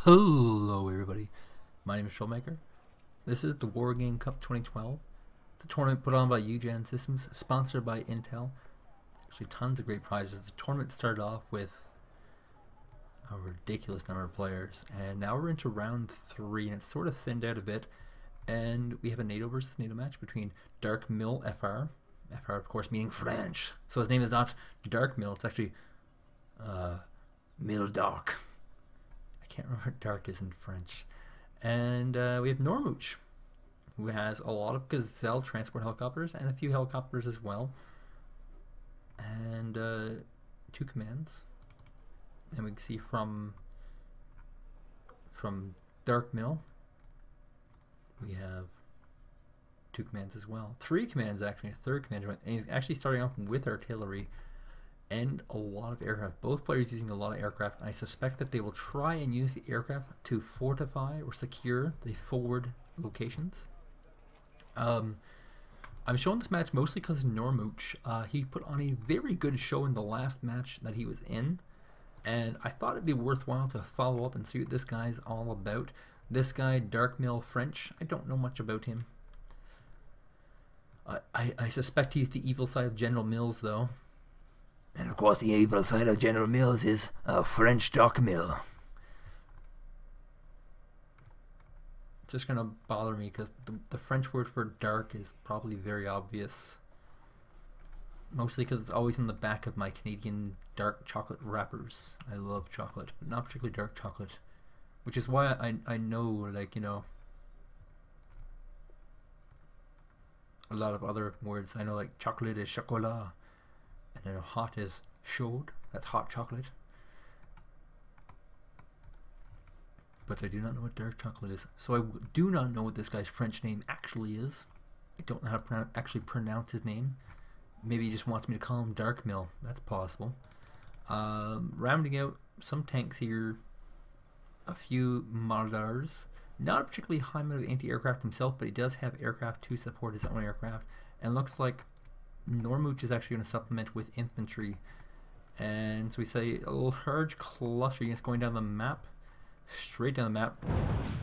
Hello everybody, my name is Troublemaker. This is the Wargame Cup 2012. It's a tournament put on by UGen Systems, sponsored by Intel. Actually tons of great prizes. The tournament started off with a ridiculous number of players, and now we're into round 3 and it's sort of thinned out a bit. And we have a NATO versus NATO match between Darkmill FR. FR of course meaning French. So his name is not Darkmill, it's actually Mill Dark. Can't remember what dark is in French. And we have Normouch, who has a lot of Gazelle transport helicopters and a few helicopters as well, and 2 commands. And we can see from Darkmill we have 2 commands as well, 3 commands actually, a 3rd command, and he's actually starting off with artillery and a lot of aircraft. Both players using a lot of aircraft. I suspect that they will try and use the aircraft to fortify or secure the forward locations. I'm showing this match mostly because Normouch, he put on a very good show in the last match that he was in, and I thought it'd be worthwhile to follow up and see what this guy's all about. This guy, Darkmill French, I don't know much about him. I suspect he's the evil side of General Mills though. And of course the evil side of General Mills is a French Darkmill. It's just gonna bother me because the French word for dark is probably very obvious. Mostly because it's always in the back of my Canadian dark chocolate wrappers. I love chocolate, but not particularly dark chocolate. Which is why I know, like, you know, a lot of other words. I know like chocolate is chocolat. And then hot is chaud, that's hot chocolate. But I do not know what dark chocolate is. So I do not know what this guy's French name actually is. I don't know how to actually pronounce his name. Maybe he just wants me to call him Darkmill. That's possible. Rounding out some tanks here, a few Mardars. Not a particularly high amount of anti-aircraft himself, but he does have aircraft to support his own aircraft. And looks like Normouch is actually going to supplement with infantry, and so we say a large cluster units going down the map, straight down the map.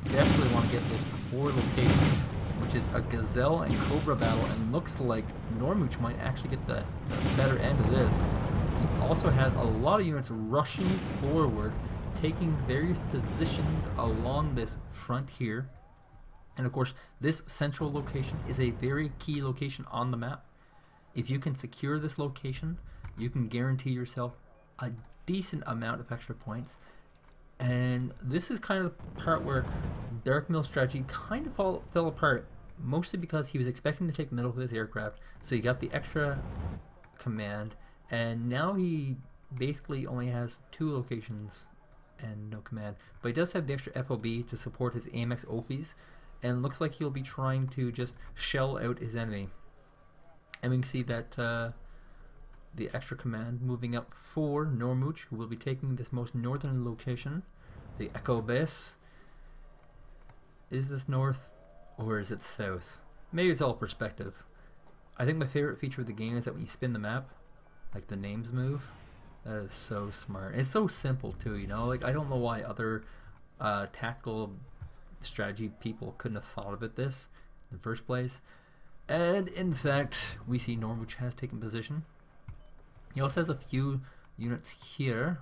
Definitely want to get this forward location, which is a Gazelle and Cobra battle, and looks like Normouch might actually get the better end of this. He also has a lot of units rushing forward, taking various positions along this front here, and of course this central location is a very key location on the map. If you can secure this location, you can guarantee yourself a decent amount of extra points. And this is kind of the part where Darkmill's strategy kind of fell apart, mostly because he was expecting to take the middle of his aircraft, so he got the extra command, and now he basically only has 2 locations and no command. But he does have the extra FOB to support his AMX OFIs, and looks like he'll be trying to just shell out his enemy. And we can see that the extra command moving up for Normouch, who will be taking this most northern location, the Echo Base. Is this north or is it south? Maybe it's all perspective. I think my favorite feature of the game is that when you spin the map, like the names move. That is so smart. It's so simple too, you know. Like, I don't know why other tactical strategy people couldn't have thought about this in the first place. And in fact, we see Normouch has taken position. He also has a few units here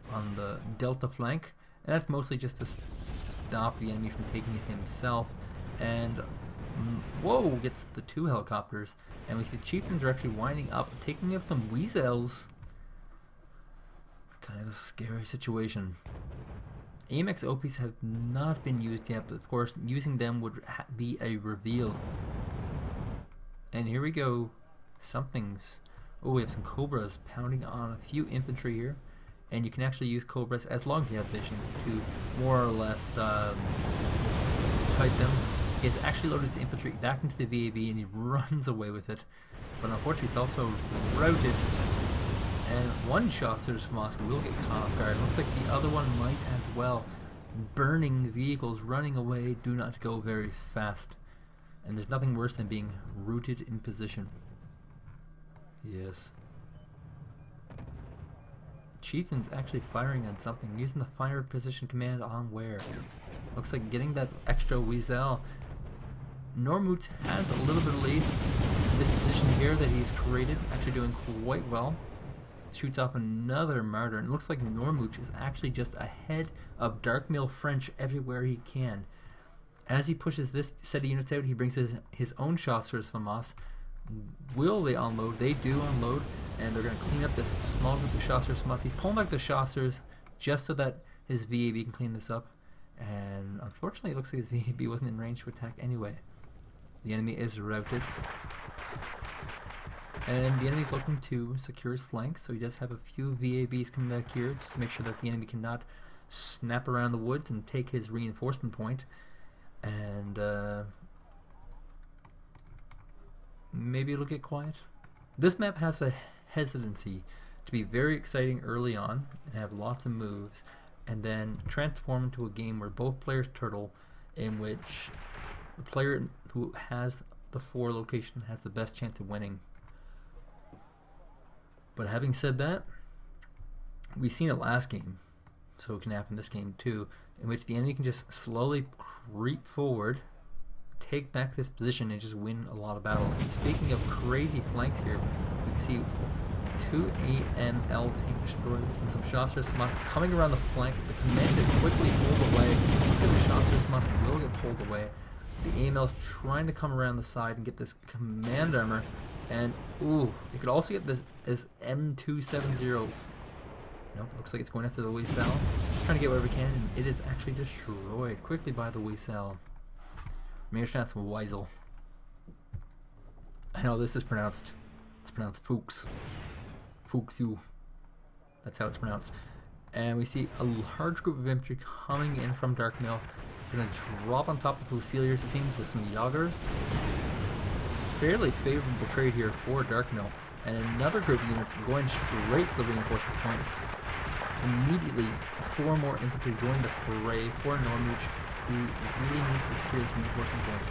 on the delta flank, and that's mostly just to stop the enemy from taking it himself. And whoa, gets the 2 helicopters, and we see the chieftains are actually winding up, taking up some weasels. Kind of a scary situation. AMX OPs have not been used yet, but of course using them would be a reveal. And here we go. Something's... Oh, we have some Cobras pounding on a few infantry here. And you can actually use Cobras as long as you have vision to more or less kite them. He has actually loaded his infantry back into the VAB and he runs away with it. But unfortunately it's also routed. And one shot through the mosque will get caught off guard. Looks like the other one might as well. Burning vehicles, running away, do not go very fast. And there's nothing worse than being rooted in position. Yes. Chieftain's actually firing on something, using the fire position command on where. Looks like getting that extra Weasel. Normouch has a little bit of lead. This position here that he's created, actually doing quite well. Shoots off another martyr, and it looks like Normouch is actually just ahead of Darkmill French everywhere he can. As he pushes this set of units out, he brings his own Chasseurs FAMAS. Will they unload? They do unload, and they're going to clean up this small group of Chasseurs FAMAS. He's pulling back the Chasseurs just so that his VAB can clean this up. And unfortunately, it looks like his VAB wasn't in range to attack anyway. The enemy is routed. And the enemy's looking to secure his flank, so he does have a few VABs coming back here just to make sure that the enemy cannot snap around the woods and take his reinforcement point. And maybe it'll get quiet. This map has a hesitancy to be very exciting early on and have lots of moves, and then transform into a game where both players turtle, in which the player who has the 4 location has the best chance of winning. But having said that, we've seen it last game, so it can happen this game too, in which the enemy can just slowly creep forward, take back this position, and just win a lot of battles. And speaking of crazy flanks here, we can see 2 AML tank destroyers and some Chasseurs FAMAS coming around the flank. The command is quickly pulled away. Looks like the Chasseurs FAMAS will get pulled away. The AML is trying to come around the side and get this command armor. And, ooh, you could also get this as M270. Nope, looks like it's going after the Weasel. Just trying to get whatever it can, and it is actually destroyed quickly by the Weasel. Maybe it's pronounced Weisel. I know this is pronounced, it's pronounced Fuchs. Fuchsu. That's how it's pronounced. And we see a large group of infantry coming in from Darkmill. They're going to drop on top of Fusiliers, it seems, with some Jaggers. Fairly favorable trade here for Darkmill. And another group of units going straight to the reinforcement point. Immediately, 4 more infantry join the fray for Normouch, who really needs to secure this reinforcement point.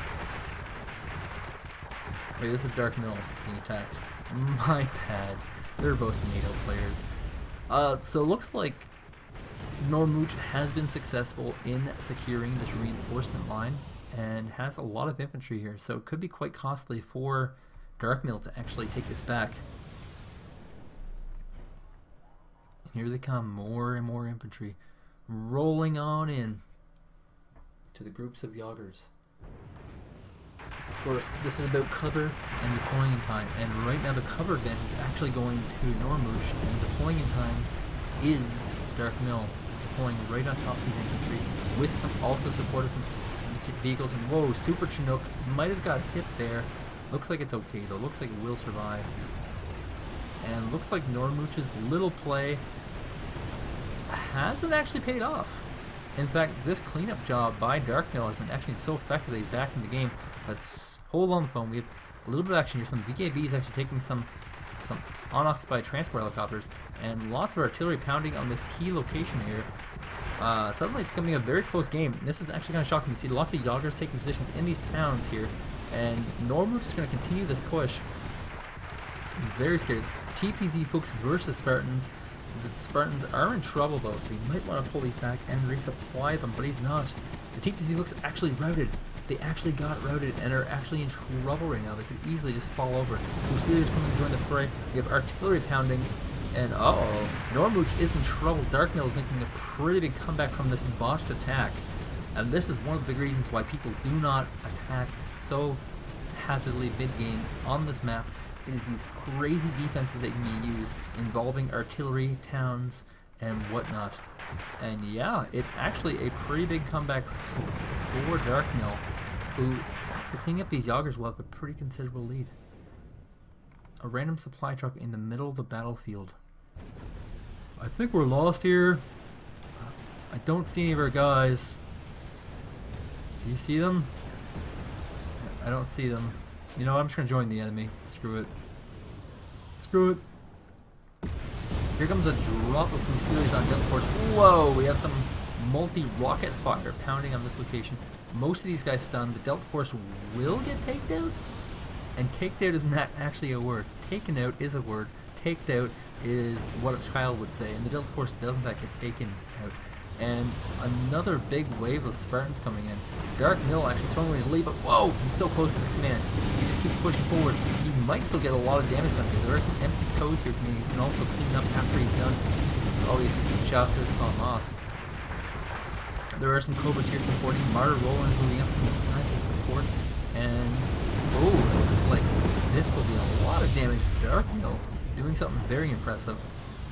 Wait, this is Darkmill being attacked. My bad. They're both NATO players. So it looks like Normouch has been successful in securing this reinforcement line and has a lot of infantry here, so it could be quite costly for Darkmill to actually take this back. And here they come, more and more infantry rolling on in to the groups of Jaggers. Of course, this is about cover and deploying in time, and right now the cover advantage is actually going to Normouch, and deploying in time is Darkmill, deploying right on top of these infantry with some also support of some vehicles. And whoa, Super Chinook might have got hit there. Looks like it's okay though, looks like it will survive. And looks like Normouch's little play hasn't actually paid off. In fact, this cleanup job by Darkmill has been actually so effective that he's back in the game. Let's hold on the phone. We have a little bit of action here. Some VKBs actually taking some unoccupied transport helicopters, and lots of artillery pounding on this key location here. Suddenly it's becoming a very close game. This is actually kind of shocking. You see lots of Jaggers taking positions in these towns here, and Normouch is going to continue this push. I'm very scared. TPZ Fuchs versus Spartans. The Spartans are in trouble though, so you might want to pull these back and resupply them, but he's not. The TPZ Fuchs actually routed. They actually got routed and are actually in trouble right now. They could easily just fall over. Fusiliers coming to join the fray. We have artillery pounding, and uh-oh, Normouch is in trouble. Darkmill is making a pretty big comeback from this botched attack, and this is one of the big reasons why people do not attack so hazardly mid-game on this map. It is these crazy defenses that can be used involving artillery, towns, and whatnot. And yeah, it's actually a pretty big comeback for Darkmill, who, after cleaning up these Jaggers, will have a pretty considerable lead. A random supply truck in the middle of the battlefield. I think we're lost here. I don't see any of our guys. Do you see them? I don't see them. You know, I'm just gonna join the enemy. Screw it. Screw it. Here comes a drop of Fusiliers on Delta Force. Whoa, we have some multi-rocket fire pounding on this location. Most of these guys stunned. The Delta Force will get taken out. And taked out is not actually a word. Taken out is a word. Taked out is what a child would say, and the Delta Force does in fact get taken out. And another big wave of Spartans coming in. Darkmill actually throwing away his lead, but whoa, he's so close to his command. He just keeps pushing forward. He might still get a lot of damage done here. There are some empty toes here he can also clean up after he's done all these shots to his Hamas. There are some Cobras here supporting. Martyr rolling moving up from the sniper support. And oh, it looks like this will be a lot of damage to Darkmill, doing something very impressive.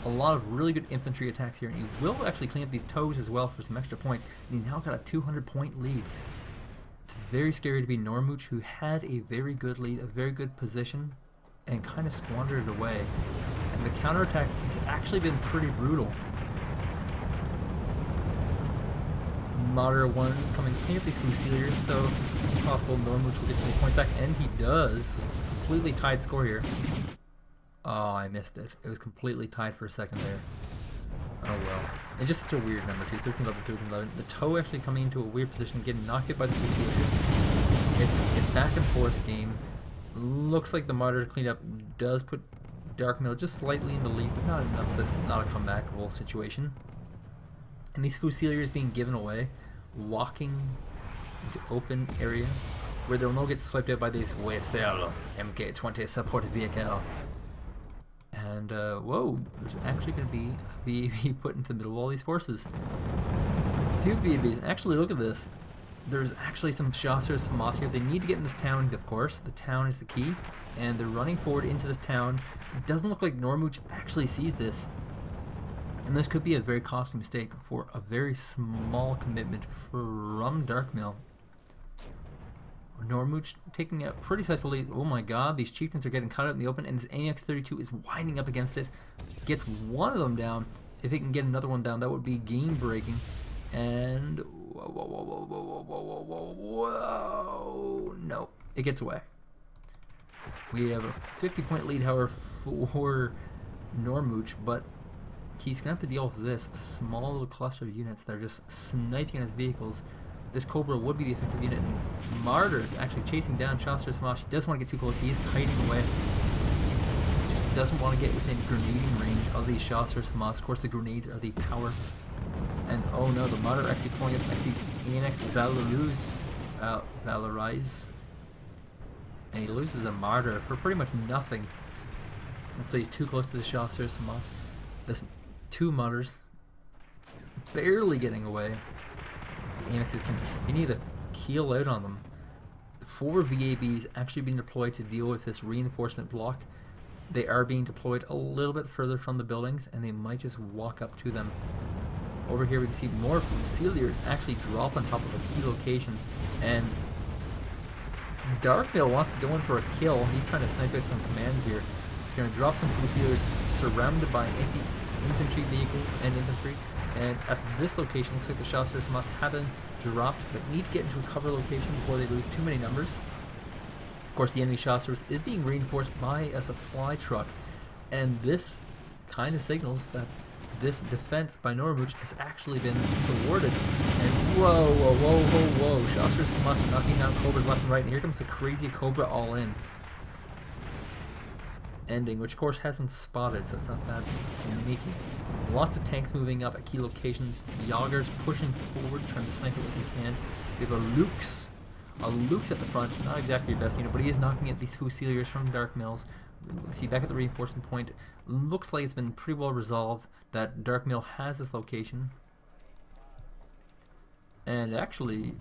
A lot of really good infantry attacks here, and he will actually clean up these toes as well for some extra points. And he now got a 200-point lead. It's very scary to be Normouch, who had a very good lead, a very good position, and kind of squandered it away. And the counterattack has actually been pretty brutal. Martyr 1 is coming to clean up these Fusiliers, so it's possible Normouch will get some of these points back, and he does. Completely tied score here. Oh, I missed it. It was completely tied for a second there. Oh well. It's just such a weird number too. 13-11, 13-11. The toe actually coming into a weird position, getting knocked out by the Fusilier. It's back and forth game. Looks like the Martyr cleanup does put Darkmill just slightly in the lead, but not enough, so it's not a comebackable situation. And these Fusiliers being given away, walking into open area where they'll not get swiped out by these vefed MK20 support vehicle. And whoa, there's actually going to be a VAB put into the middle of all these forces. Few VABs. Actually, look at this. There's actually some Chasseurs Hamas here. They need to get in this town, of course. The town is the key. And they're running forward into this town. It doesn't look like Normouch actually sees this. And this could be a very costly mistake for a very small commitment from Darkmill. Normouch taking a pretty sizable lead. Oh my god, these chieftains are getting cut out in the open, and this AMX-32 is winding up against it. Gets one of them down. If it can get another one down, that would be game breaking. And whoa, no, it gets away. We have a 50-point lead, however, for Normouch, but he's gonna have to deal with this small little cluster of units that are just sniping at his vehicles. This Cobra would be the effective unit, and Martyr's actually chasing down Chasseurs Hamas. He doesn't want to get too close. He's kiting away. Just doesn't want to get within grenading range of these Chasseurs Hamas. Of course, the grenades are the power. And oh no, the Martyr actually pulling up next to these ANX Valorize. And he loses a Martyr for pretty much nothing. Looks like he's too close to the Chasseurs Hamas. This two Martyrs barely getting away. The AMXs continue to keel out on them. 4 VABs actually being deployed to deal with this reinforcement block. They are being deployed a little bit further from the buildings, and they might just walk up to them. Over here we can see more Fusiliers actually drop on top of a key location, and Darkmill wants to go in for a kill. He's trying to snipe out some commands here. He's going to drop some Fusiliers surrounded by infantry vehicles and infantry. And at this location, looks like the Chasseurs Hamas haven't dropped, but need to get into a cover location before they lose too many numbers. Of course, the enemy Chasseurs is being reinforced by a supply truck, and this kind of signals that this defense by Normouch has actually been rewarded. And whoa, Chasseurs Hamas knocking down Cobras left and right, and here comes the crazy Cobra all in. Ending, which of course hasn't spotted, so it's not that sneaky. Lots of tanks moving up at key locations. Jaegers pushing forward, trying to snipe it what they can. We have a Luke's at the front, not exactly your best unit, but he is knocking at these Fusiliers from Darkmills. See, back at the reinforcement point, looks like it's been pretty well resolved that Darkmill has this location. And actually,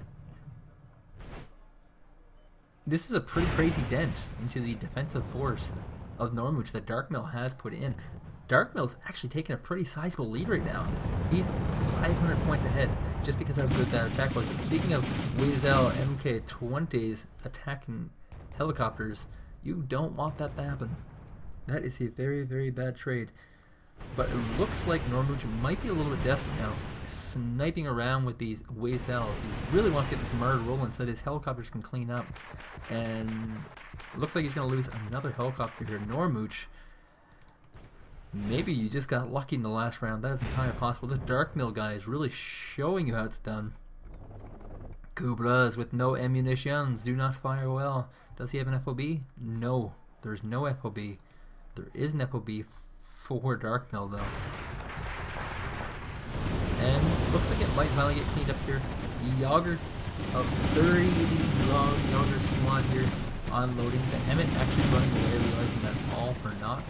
this is a pretty crazy dent into the defensive force of Normouch that Darkmill has put in. Darkmill's actually taking a pretty sizable lead right now. He's 500 points ahead just because of how good that attack was. But speaking of Weasel MK20s attacking helicopters, you don't want that to happen. That is a very, very bad trade. But it looks like Normouch might be a little bit desperate now, sniping around with these Weasels. He really wants to get this Martyr rolling so that his helicopters can clean up. And it looks like he's going to lose another helicopter here. Normouch, maybe you just got lucky in the last round. That is entirely possible. This Darkmill guy is really showing you how it's done. Cobras with no ammunitions do not fire well. Does he have an FOB? No, there's no FOB. There is an FOB for Darkmill though. And looks like it might finally get cleaned up here. Yager, a very long Yager squad here unloading. The Emmett actually running away, realizing that's all for naught.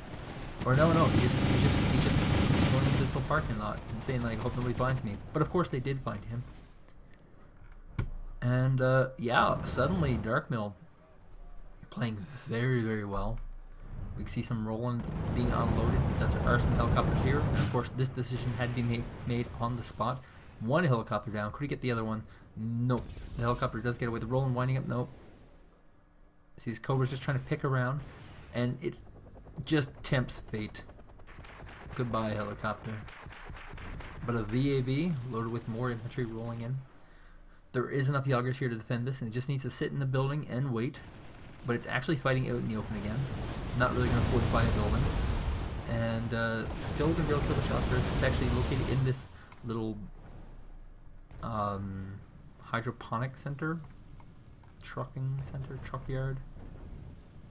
Or no, he's just going into this whole parking lot and saying like, hope nobody finds me. But of course they did find him. And yeah, suddenly Darkmill playing very, very well. We can see some Roland being unloaded because there are some helicopters here. And of course this decision had to be made on the spot. One helicopter down. Could he get the other one? Nope. The helicopter does get away. The Roland winding up. Nope. See, these Cobra's just trying to pick around. And it just tempts fate. Goodbye, helicopter. But a VAB loaded with more infantry rolling in. There is enough Yagers here to defend this, and it just needs to sit in the building and wait. But it's actually fighting out in the open again. Not really going to fortify a building. And still going to be able to kill the Shosters. It's actually located in this little hydroponic center, trucking center, truck yard.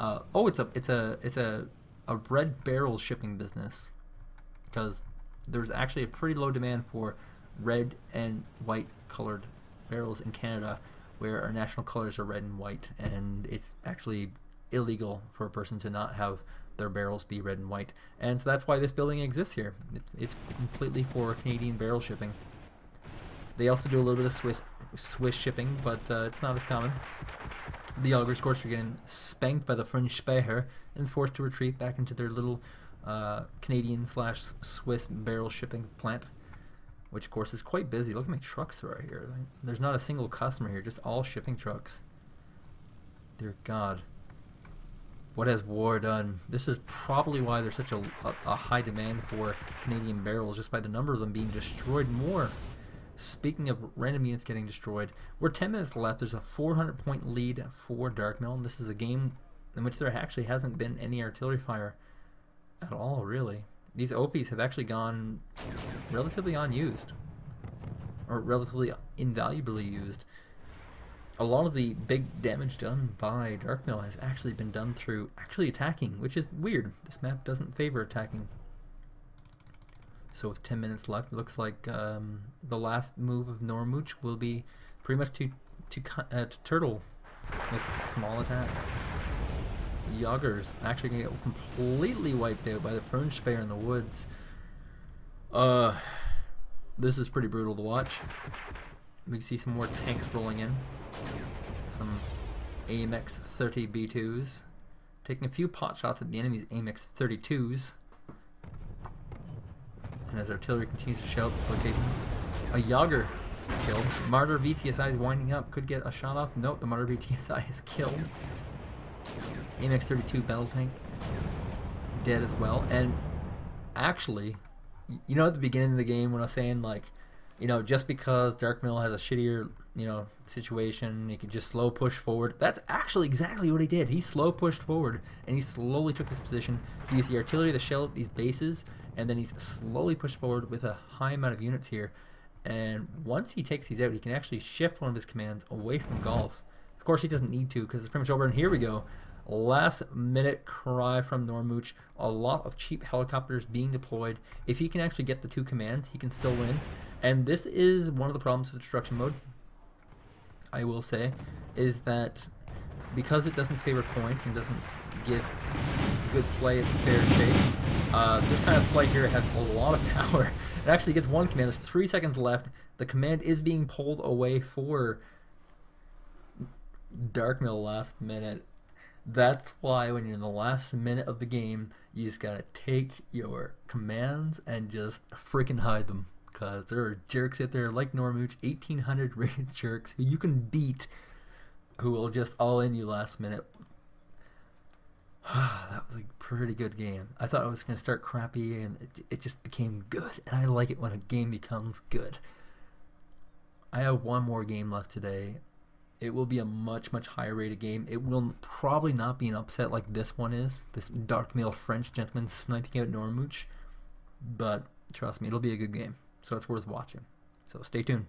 Oh, it's a red barrel shipping business, because there's actually a pretty low demand for red and white colored barrels in Canada, where our national colors are red and white, and it's actually illegal for a person to not have their barrels be red and white. And so that's why this building exists here. It's completely for Canadian barrel shipping. They also do a little bit of Swiss shipping, but it's not as common. The Yagers, of course, are getting spanked by the French Speyer and forced to retreat back into their little Canadian/Swiss barrel shipping plant, which of course is quite busy. Look at my trucks right here. There's not a single customer here, just all shipping trucks. Dear God. What has war done? This is probably why there's such a high demand for Canadian barrels, just by the number of them being destroyed more. Speaking of random units getting destroyed, we're 10 minutes left. There's a 400-point lead for Darkmill, and this is a game in which there actually hasn't been any artillery fire at all, really. These OPs have actually gone relatively unused, or relatively invaluably used. A lot of the big damage done by Darkmill has actually been done through actually attacking, which is weird. This map doesn't favor attacking. So with 10 minutes left, it looks like the last move of Normouch will be pretty much to turtle with small attacks. Yagers actually going to get completely wiped out by the French Speyer in the woods. This is pretty brutal to watch. We can see some more tanks rolling in. Some AMX 30 B2s. Taking a few pot shots at the enemy's AMX 32s. And as artillery continues to shell at this location, a Yager killed. Martyr VTSI is winding up. Could get a shot off. Nope, the Martyr VTSI is killed. AMX 32 battle tank dead as well. And actually, you know, at the beginning of the game when I was saying, like, you know, just because Darkmill has a shittier, you know, situation, he could just slow push forward. That's actually exactly what he did. He slow pushed forward, and he slowly took this position. He used the artillery to shell at these bases, and then he's slowly pushed forward with a high amount of units here. And once he takes these out, he can actually shift one of his commands away from Gulf. Of course, he doesn't need to, because it's pretty much over. And here we go. Last minute cry from Normouch. A lot of cheap helicopters being deployed. If he can actually get the two commands, he can still win. And this is one of the problems with destruction mode, I will say, is that because it doesn't favor points and doesn't give good play its fair shake, this kind of play here has a lot of power. It actually gets one command. There's 3 seconds left. The command is being pulled away for Darkmill last minute. That's why when you're in the last minute of the game, you just gotta take your commands and just freaking hide them. Because there are jerks out there like Normouch, 1800 rated jerks who you can beat, who will just all in you last minute. That was a pretty good game. I thought I was going to start crappy, and it just became good. And I like it when a game becomes good. I have one more game left today. It will be a much, much higher rated game. It will probably not be an upset like this one is. This Darkmill French gentleman sniping out Normouch. But trust me, it'll be a good game. So it's worth watching. So stay tuned.